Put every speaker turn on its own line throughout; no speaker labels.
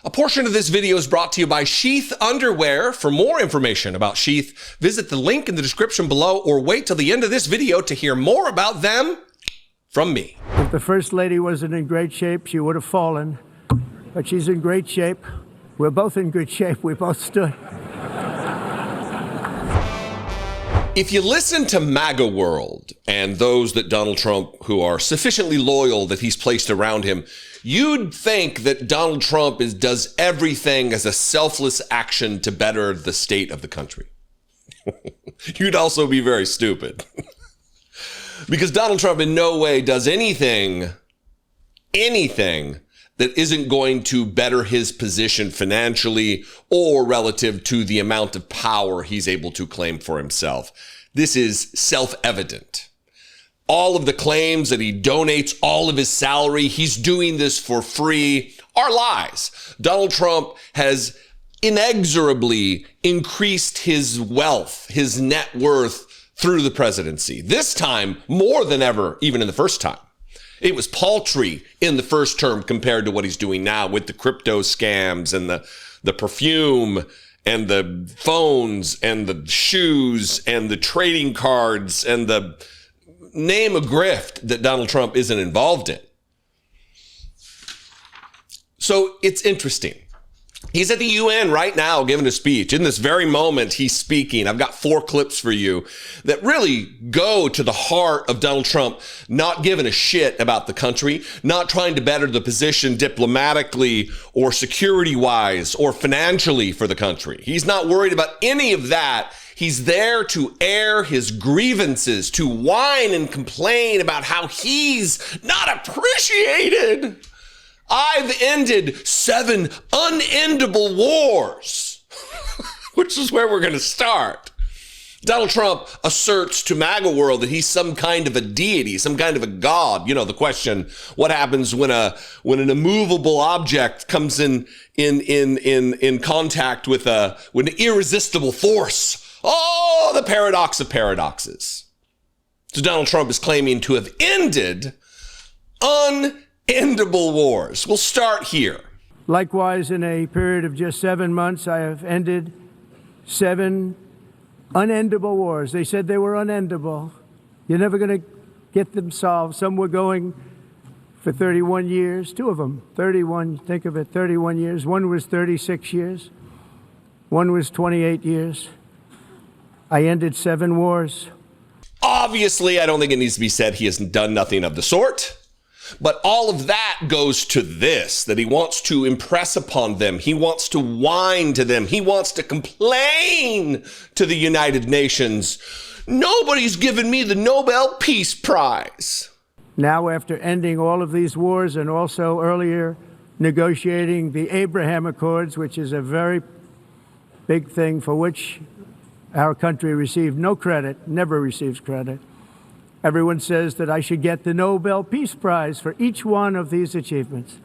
A portion of this video is brought to you by Sheath Underwear. For more information about Sheath, visit the link in the description below or wait till the end of this video to hear more about them from me.
If the First Lady wasn't in great shape, she would have fallen. But she's in great shape. We're both in good shape. We both stood.
If you listen to MAGA World and those that Donald Trump who are sufficiently loyal that he's placed around him, you'd think that Donald Trump does everything as a selfless action to better the state of the country. You'd also be very stupid. Because Donald Trump in no way does anything that isn't going to better his position financially or relative to the amount of power he's able to claim for himself. This is self-evident. All of the claims that he donates all of his salary, he's doing this for free, are lies. Donald Trump has inexorably increased his wealth, his net worth through the presidency. This time, more than ever, even in the first time. It was paltry in the first term compared to what he's doing now with the crypto scams and the perfume and the phones and the shoes and the trading cards and the name a grift that Donald Trump isn't involved in. So it's interesting. He's at the UN right now giving a speech. In this very moment, he's speaking. I've got 4 clips for you that really go to the heart of Donald Trump not giving a shit about the country, not trying to better the position diplomatically or security-wise or financially for the country. He's not worried about any of that. He's there to air his grievances, to whine and complain about how he's not appreciated. I've ended 7 unendable wars, which is where we're going to start. Donald Trump asserts to MAGA World that he's some kind of a deity, some kind of a god. You know, the question, what happens when an immovable object comes in contact with an irresistible force? Oh, the paradox of paradoxes. So Donald Trump is claiming to have ended unendable wars. We'll start here.
Likewise, in a period of just 7 months, I have ended 7 unendable wars. They said they were unendable. You're never going to get them solved. Some were going for 31 years, 2 of them, 31, think of it, 31 years. One was 36 years. One was 28 years. I ended 7 wars.
Obviously, I don't think it needs to be said he has done nothing of the sort. But all of that goes to this, that he wants to impress upon them. He wants to whine to them. He wants to complain to the United Nations. Nobody's given me the Nobel Peace Prize.
Now, after ending all of these wars and also earlier negotiating the Abraham Accords, which is a very big thing for which our country received no credit, never receives credit. Everyone says that I should get the Nobel Peace Prize for each one of these achievements.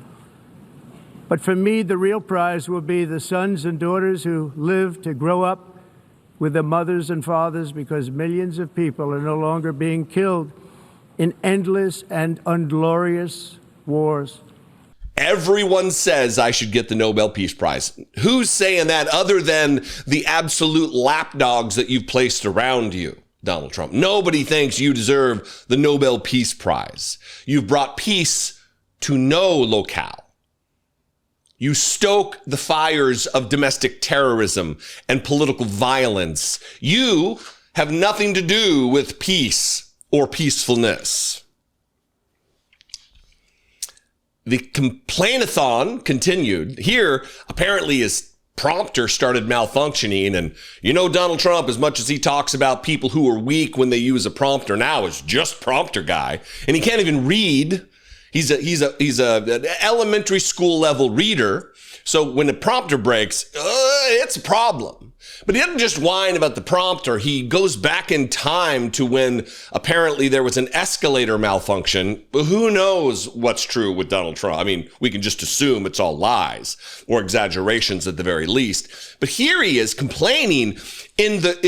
But for me, the real prize will be the sons and daughters who live to grow up with their mothers and fathers, because millions of people are no longer being killed in endless and unglorious wars.
Everyone says I should get the Nobel Peace Prize. Who's saying that other than the absolute lapdogs that you've placed around you? Donald Trump. Nobody thinks you deserve the Nobel Peace Prize. You've brought peace to no locale. You stoke the fires of domestic terrorism and political violence. You have nothing to do with peace or peacefulness. The complainathon continued. Here, apparently, his prompter started malfunctioning, and Donald Trump, as much as he talks about people who are weak when they use a prompter, now is just prompter guy, and he can't even read. He's an elementary school level reader, so when the prompter breaks, it's a problem. But he doesn't just whine about the prompter. He goes back in time to when apparently there was an escalator malfunction. But who knows what's true with Donald Trump? I mean, we can just assume it's all lies or exaggerations at the very least. But here he is complaining in the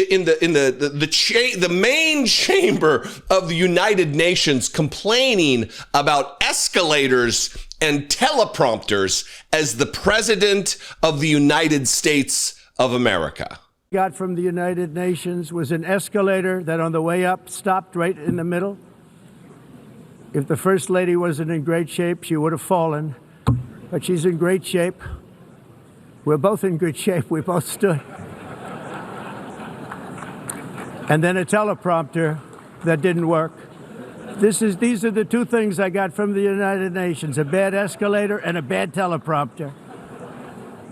main chamber of the United Nations, complaining about escalators and teleprompters as the President of the United States of America?
Got from the United Nations was an escalator that on the way up stopped right in the middle. If the First Lady wasn't in great shape, she would have fallen. But she's in great shape. We're both in good shape. We both stood. And then a teleprompter that didn't work. These are the two things I got from the United Nations, a bad escalator and a bad teleprompter.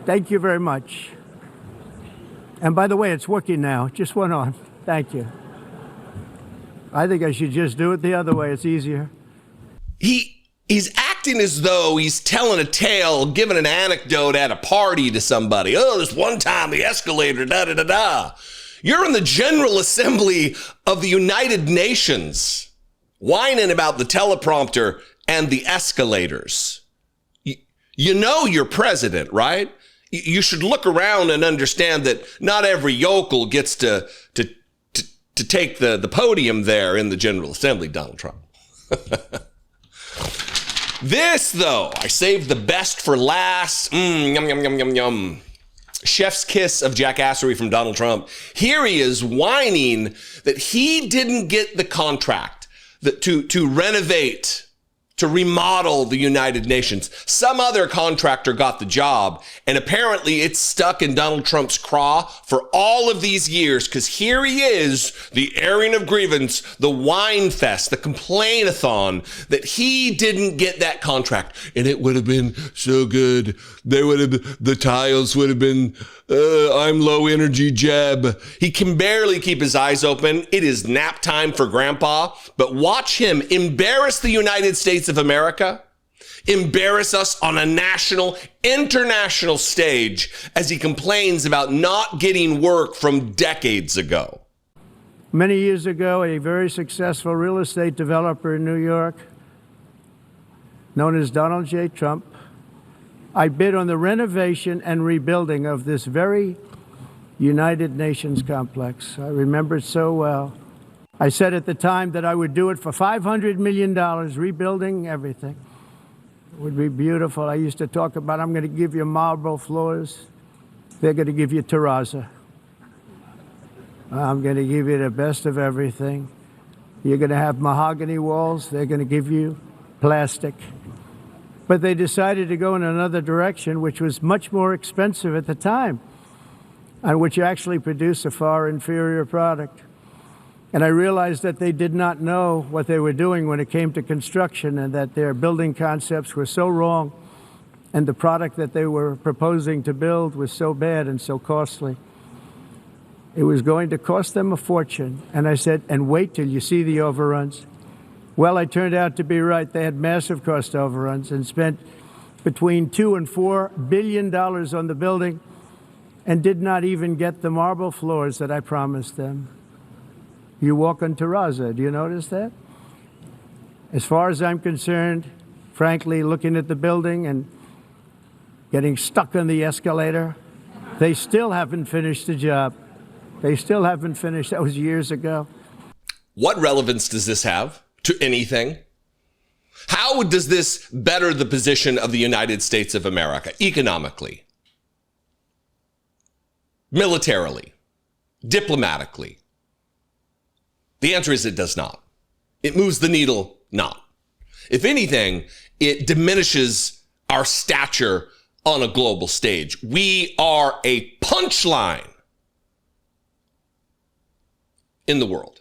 Thank you very much. And by the way, it's working now. It just went on. Thank you. I think I should just do it the other way. It's easier.
He's acting as though he's telling a tale, giving an anecdote at a party to somebody. Oh, this one time the escalator, da-da-da-da. You're in the General Assembly of the United Nations, whining about the teleprompter and the escalators. You know you're president, right? You should look around and understand that not every yokel gets to take the podium there in the General Assembly, Donald Trump. This, though, I saved the best for last. Yum, yum, yum, yum, yum. Chef's kiss of jackassery from Donald Trump. Here he is whining that he didn't get the contract to renovate, to remodel the United Nations. Some other contractor got the job, and apparently it's stuck in Donald Trump's craw for all of these years, because here he is, the airing of grievance, the whine fest, the complain-a-thon, that he didn't get that contract, and it would have been so good. The tiles would have been, I'm low energy Jeb. He can barely keep his eyes open. It is nap time for Grandpa, but watch him embarrass the United States of America, embarrass us on a national, international stage as he complains about not getting work from decades ago.
Many years ago, a very successful real estate developer in New York, known as Donald J. Trump, I bid on the renovation and rebuilding of this very United Nations complex. I remember it so well. I said at the time that I would do it for $500 million, rebuilding everything. It would be beautiful. I used to talk about, I'm going to give you marble floors. They're going to give you terrazzo. I'm going to give you the best of everything. You're going to have mahogany walls. They're going to give you plastic. But they decided to go in another direction, which was much more expensive at the time, and which actually produced a far inferior product. And I realized that they did not know what they were doing when it came to construction, and that their building concepts were so wrong, and the product that they were proposing to build was so bad and so costly. It was going to cost them a fortune. And I said, and wait till you see the overruns. Well, I turned out to be right. They had massive cost overruns and spent between $2 and $4 billion on the building and did not even get the marble floors that I promised them. You walk on terrazzo. Do you notice that? As far as I'm concerned, frankly, looking at the building and getting stuck on the escalator, they still haven't finished the job. They still haven't finished. That was years ago.
What relevance does this have to anything? How does this better the position of the United States of America economically, militarily, diplomatically? The answer is it does not. It moves the needle not. If anything, it diminishes our stature on a global stage. We are a punchline in the world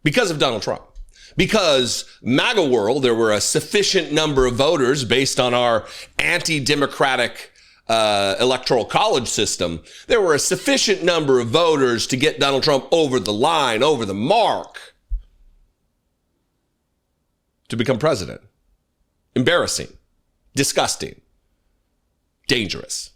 because of Donald Trump. Because MAGA world, there were a sufficient number of voters based on our anti-democratic electoral college system. There were a sufficient number of voters to get Donald Trump over the line, over the mark, to become president. Embarrassing, disgusting, dangerous.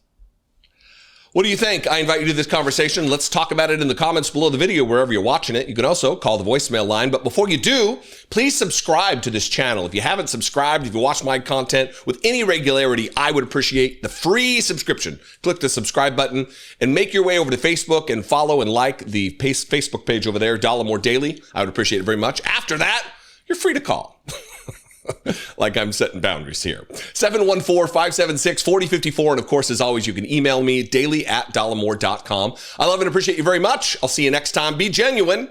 What do you think? I invite you to this conversation. Let's talk about it in the comments below the video, wherever you're watching it. You can also call the voicemail line. But before you do, please subscribe to this channel. If you haven't subscribed, if you watch my content with any regularity, I would appreciate the free subscription. Click the subscribe button and make your way over to Facebook and follow and like the Facebook page over there, Dollemore Daily. I would appreciate it very much. After that, you're free to call. Like I'm setting boundaries here. 714-576-4054. And of course, as always, you can email me daily@dollemore.com. I love and appreciate you very much. I'll see you next time. Be genuine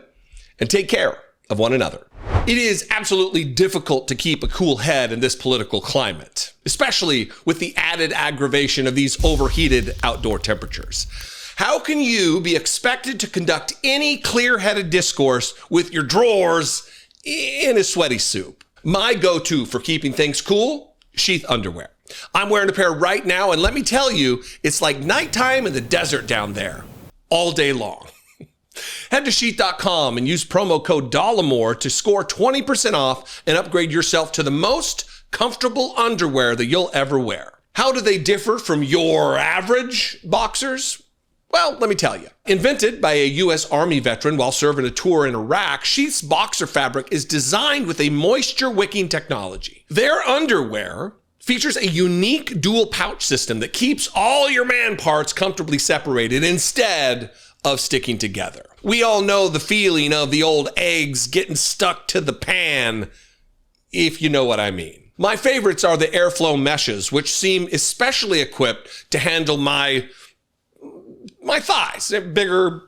and take care of one another. It is absolutely difficult to keep a cool head in this political climate, especially with the added aggravation of these overheated outdoor temperatures. How can you be expected to conduct any clear-headed discourse with your drawers in a sweaty soup? My go-to for keeping things cool, sheath underwear. I'm wearing a pair right now, and let me tell you, it's like nighttime in the desert down there, all day long. Head to sheath.com and use promo code Dollemore to score 20% off and upgrade yourself to the most comfortable underwear that you'll ever wear. How do they differ from your average boxers? Well, let me tell you. Invented by a U.S. Army veteran while serving a tour in Iraq, Sheath's boxer fabric is designed with a moisture-wicking technology. Their underwear features a unique dual pouch system that keeps all your man parts comfortably separated instead of sticking together. We all know the feeling of the old eggs getting stuck to the pan, if you know what I mean. My favorites are the airflow meshes, which seem especially equipped to handle my thighs, bigger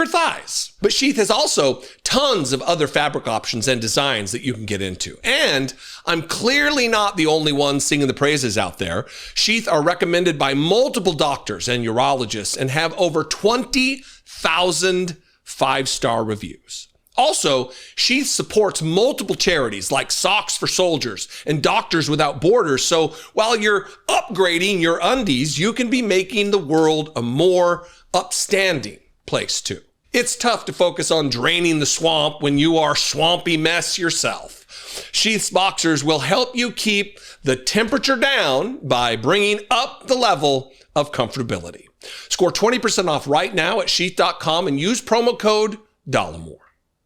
thighs. But Sheath has also tons of other fabric options and designs that you can get into. And I'm clearly not the only one singing the praises out there. Sheath are recommended by multiple doctors and urologists and have over 20,000 five-star reviews. Also, Sheath supports multiple charities like Socks for Soldiers and Doctors Without Borders. So while you're upgrading your undies, you can be making the world a more upstanding place too. It's tough to focus on draining the swamp when you are swampy mess yourself. Sheath's boxers will help you keep the temperature down by bringing up the level of comfortability. Score 20% off right now at sheath.com and use promo code Dollemore.